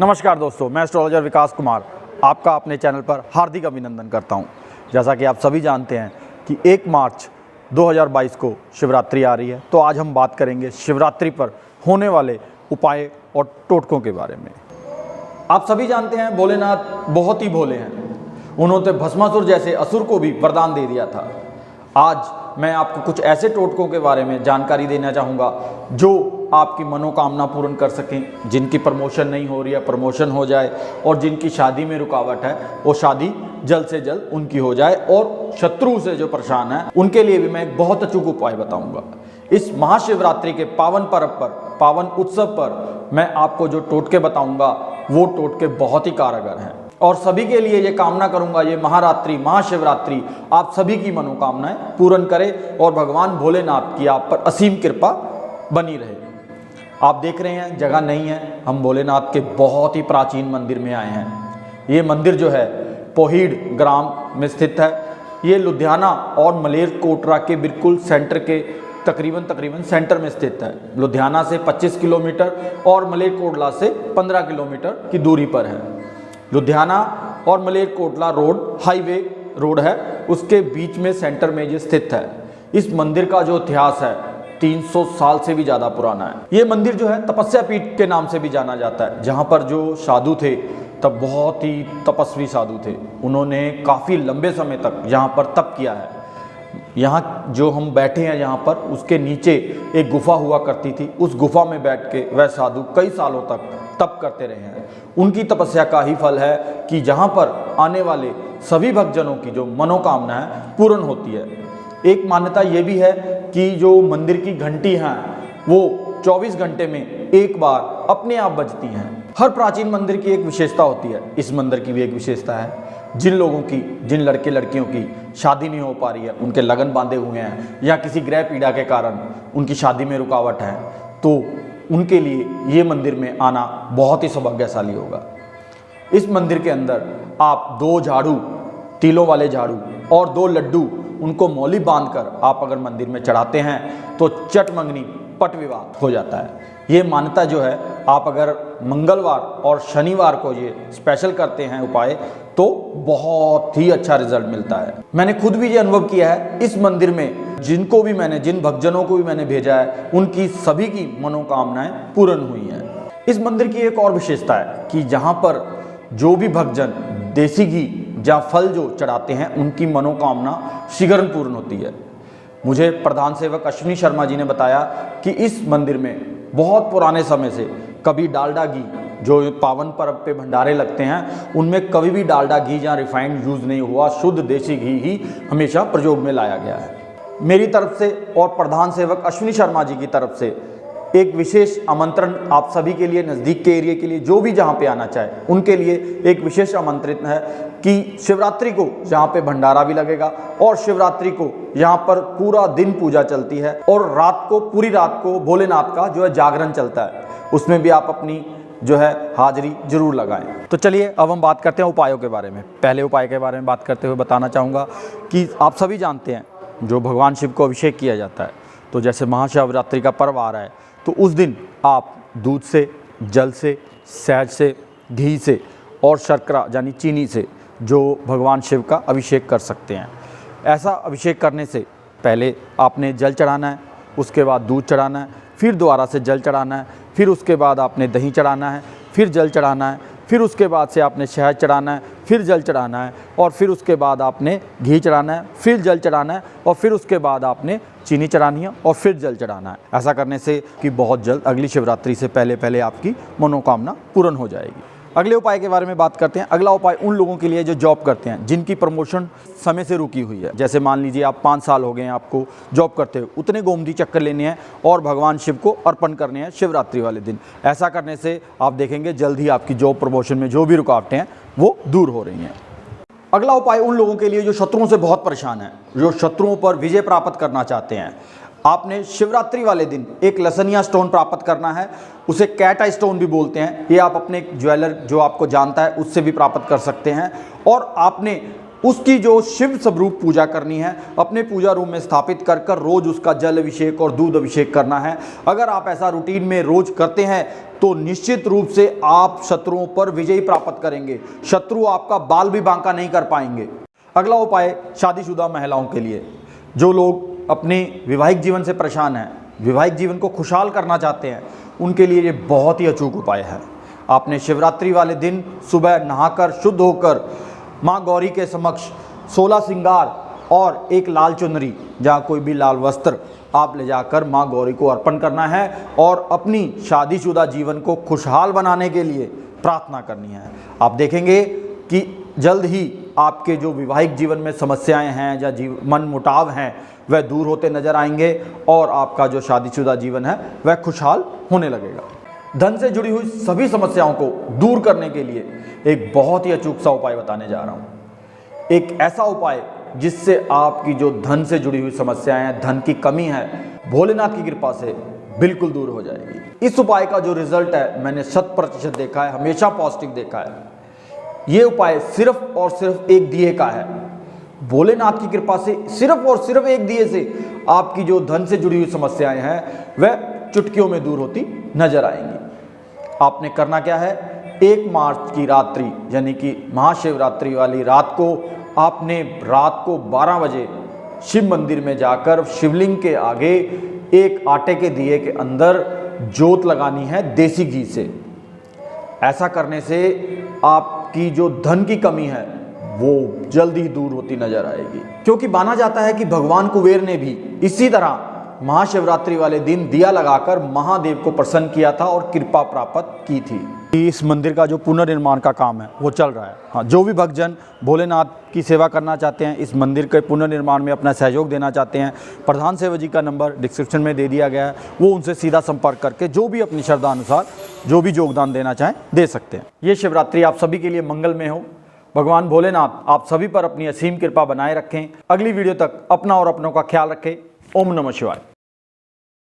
नमस्कार दोस्तों, मैं एस्ट्रोलॉजर विकास कुमार आपका अपने चैनल पर हार्दिक अभिनंदन करता हूं। जैसा कि आप सभी जानते हैं कि 1 मार्च 2022 को शिवरात्रि आ रही है, तो आज हम बात करेंगे शिवरात्रि पर होने वाले उपाय और टोटकों के बारे में। आप सभी जानते हैं भोलेनाथ बहुत ही भोले हैं। उन्होंने भस्मासुर जैसे असुर को भी वरदान दे दिया था। आज मैं आपको कुछ ऐसे टोटकों के बारे में जानकारी देना चाहूँगा जो आपकी मनोकामना पूर्ण कर सकें। जिनकी प्रमोशन नहीं हो रही है, प्रमोशन हो जाए, और जिनकी शादी में रुकावट है वो शादी जल्द से जल्द उनकी हो जाए, और शत्रु से जो परेशान है उनके लिए भी मैं एक बहुत अचूक उपाय बताऊंगा। इस महाशिवरात्रि के पावन पर्व पर, पावन उत्सव पर मैं आपको जो टोटके बताऊंगा वो टोटके बहुत ही कारगर हैं, और सभी के लिए ये कामना करूंगा ये महारात्रि, महाशिवरात्रि आप सभी की मनोकामनाएं पूर्ण करे और भगवान भोलेनाथ की आप पर असीम कृपा बनी रहे। आप देख रहे हैं जगह नहीं है, हम भोलेनाथ के बहुत ही प्राचीन मंदिर में आए हैं। ये मंदिर जो है पोहीड़ ग्राम में स्थित है। ये लुधियाना और मलेरकोटरा के बिल्कुल सेंटर के तकरीबन सेंटर में स्थित है। लुधियाना से 25 किलोमीटर और मलेरकोटला से 15 किलोमीटर की दूरी पर है। लुधियाना और मलेरकोटला रोड हाईवे रोड है, उसके बीच में सेंटर में ये स्थित है। इस मंदिर का जो इतिहास है 300 साल से भी ज़्यादा पुराना है। ये मंदिर जो है तपस्या पीठ के नाम से भी जाना जाता है, जहाँ पर जो साधु थे तब बहुत ही तपस्वी साधु थे। उन्होंने काफ़ी लंबे समय तक यहाँ पर तप किया है। यहाँ जो हम बैठे हैं यहाँ पर, उसके नीचे एक गुफा हुआ करती थी। उस गुफा में बैठ के वह साधु कई सालों तक तप करते रहे हैं। उनकी तपस्या का ही फल है कि जहाँ पर आने वाले सभी भक्तजनों की जो मनोकामना है पूर्ण होती है। एक मान्यता ये भी है कि जो मंदिर की घंटी हैं वो 24 घंटे में एक बार अपने आप बजती हैं। हर प्राचीन मंदिर की एक विशेषता होती है, इस मंदिर की भी एक विशेषता है। जिन लोगों की, जिन लड़के लड़कियों की शादी नहीं हो पा रही है, उनके लगन बांधे हुए हैं, या किसी ग्रह पीड़ा के कारण उनकी शादी में रुकावट है, तो उनके लिए ये मंदिर में आना बहुत ही सौभाग्यशाली होगा। इस मंदिर के अंदर आप 2 झाड़ू, तिलों वाले झाड़ू और 2 लड्डू, उनको मौली बांधकर आप अगर मंदिर में चढ़ाते हैं तो चट मंगनी पट विवाह हो जाता है। ये मान्यता जो है, आप अगर मंगलवार और शनिवार को ये स्पेशल करते हैं उपाय, तो बहुत ही अच्छा रिजल्ट मिलता है। मैंने खुद भी ये अनुभव किया है। इस मंदिर में जिन भक्तजनों को भी मैंने भेजा है, उनकी सभी की मनोकामनाएं पूर्ण हुई हैं। इस मंदिर की एक और विशेषता है कि जहाँ पर जो भी भक्तजन देसी घी या फल जो चढ़ाते हैं, उनकी मनोकामना शीघ्र पूर्ण होती है। मुझे प्रधान सेवक अश्विनी शर्मा जी ने बताया कि इस मंदिर में बहुत पुराने समय से कभी डालडा घी, जो पावन पर्व पे भंडारे लगते हैं, उनमें कभी भी डालडा घी या रिफाइंड यूज़ नहीं हुआ। शुद्ध देसी घी ही हमेशा प्रयोग में लाया गया है। मेरी तरफ से और प्रधान सेवक अश्विनी शर्मा जी की तरफ से एक विशेष आमंत्रण आप सभी के लिए, नज़दीक के एरिया के लिए, जो भी जहाँ पे आना चाहे उनके लिए एक विशेष आमंत्रित है कि शिवरात्रि को यहाँ पे भंडारा भी लगेगा, और शिवरात्रि को यहाँ पर पूरा दिन पूजा चलती है, और रात को, पूरी रात को भोलेनाथ का जो है जागरण चलता है। उसमें भी आप अपनी जो है हाजिरी जरूर लगाएं। तो चलिए अब हम बात करते हैं उपायों के बारे में। पहले उपाय के बारे में बात करते हुए बताना चाहूँगा कि आप सभी जानते हैं जो भगवान शिव को अभिषेक किया जाता है, तो जैसे महाशिवरात्रि का पर्व आ रहा है, तो उस दिन आप दूध से, जल से, शहद से, घी से और शर्करा यानी चीनी से जो भगवान शिव का अभिषेक कर सकते हैं। ऐसा अभिषेक करने से पहले आपने जल चढ़ाना है, उसके बाद दूध चढ़ाना है, फिर दोबारा से जल चढ़ाना है, फिर उसके बाद आपने दही चढ़ाना है, फिर जल चढ़ाना है, फिर उसके बाद से आपने शहद चढ़ाना है, फिर जल चढ़ाना है, और फिर उसके बाद आपने घी चढ़ाना है, फिर जल चढ़ाना है, और फिर उसके बाद आपने चीनी चढ़ानी है, और फिर जल चढ़ाना है। ऐसा करने से कि बहुत जल्द अगली शिवरात्रि से पहले आपकी मनोकामना पूर्ण हो जाएगी। अगले उपाय के बारे में बात करते हैं। अगला उपाय उन लोगों के लिए जो जॉब करते हैं, जिनकी प्रमोशन समय से रुकी हुई है। जैसे मान लीजिए आप 5 साल हो गए हैं आपको जॉब करते हुए, उतने गोमती चक्कर लेने हैं और भगवान शिव को अर्पण करने हैं शिवरात्रि वाले दिन। ऐसा करने से आप देखेंगे जल्द ही आपकी जॉब प्रमोशन में जो भी रुकावटें हैं वो दूर हो रही हैं। अगला उपाय उन लोगों के लिए जो शत्रुओं से बहुत परेशान हैं, जो शत्रुओं पर विजय प्राप्त करना चाहते हैं। आपने शिवरात्रि वाले दिन एक लसनिया स्टोन प्राप्त करना है, उसे कैट आई स्टोन भी बोलते हैं। ये आप अपने ज्वेलर जो आपको जानता है उससे भी प्राप्त कर सकते हैं। और आपने उसकी जो शिव स्वरूप पूजा करनी है, अपने पूजा रूम में स्थापित कर कर रोज उसका जल अभिषेक और दूध अभिषेक करना है। अगर आप ऐसा रूटीन में रोज करते हैं तो निश्चित रूप से आप शत्रुओं पर विजय प्राप्त करेंगे। शत्रु आपका बाल भी बांका नहीं कर पाएंगे। अगला उपाय शादीशुदा महिलाओं के लिए, जो लोग अपने वैवाहिक जीवन से परेशान हैं, वैवाहिक जीवन को खुशहाल करना चाहते हैं, उनके लिए ये बहुत ही अचूक उपाय है। आपने शिवरात्रि वाले दिन सुबह नहाकर शुद्ध होकर माँ गौरी के समक्ष 16 श्रृंगार और एक लाल चुनरी, जहाँ कोई भी लाल वस्त्र, आप ले जाकर माँ गौरी को अर्पण करना है और अपनी शादीशुदा जीवन को खुशहाल बनाने के लिए प्रार्थना करनी है। आप देखेंगे कि जल्द ही आपके जो वैवाहिक जीवन में समस्याएं हैं या मन मुटाव हैं वह दूर होते नजर आएंगे और आपका जो शादीशुदा जीवन है वह खुशहाल होने लगेगा। धन से जुड़ी हुई सभी समस्याओं को दूर करने के लिए एक बहुत ही अचूक सा उपाय बताने जा रहा हूँ। एक ऐसा उपाय जिससे आपकी जो धन से जुड़ी हुई समस्याएं हैं, धन की कमी है, भोलेनाथ की कृपा से बिल्कुल दूर हो जाएगी। इस उपाय का जो रिजल्ट है मैंने 100% देखा है, हमेशा पॉजिटिव देखा है। ये उपाय सिर्फ और सिर्फ एक दिए का है। भोलेनाथ की कृपा से सिर्फ और सिर्फ एक दिए से आपकी जो धन से जुड़ी हुई समस्याएं हैं वह चुटकियों में दूर होती नजर आएंगी। आपने करना क्या है, 1 मार्च की रात्रि यानी कि महाशिवरात्रि वाली रात को आपने रात को 12 बजे शिव मंदिर में जाकर शिवलिंग के आगे एक आटे के दिए के अंदर जोत लगानी है देसी घी से। ऐसा करने से आपकी जो धन की कमी है वो जल्दी ही दूर होती नजर आएगी, क्योंकि माना जाता है कि भगवान कुबेर ने भी इसी तरह महाशिवरात्रि वाले दिन दिया लगाकर महादेव को प्रसन्न किया था और कृपा प्राप्त की थी। इस मंदिर का जो पुनर्निर्माण का काम है वो चल रहा है। हाँ, जो भी भक्तजन भोलेनाथ की सेवा करना चाहते हैं, इस मंदिर के पुनर्निर्माण में अपना सहयोग देना चाहते हैं, प्रधान सेवक जी का नंबर डिस्क्रिप्शन में दे दिया गया है, वो उनसे सीधा संपर्क करके जो भी अपनी श्रद्धा अनुसार जो भी योगदान देना चाहें दे सकते हैं। ये शिवरात्रि आप सभी के लिए मंगलमय हो। भगवान भोलेनाथ आप सभी पर अपनी असीम कृपा बनाए रखें। अगली वीडियो तक अपना और अपनों का ख्याल रखें। ओम नमः शिवाय।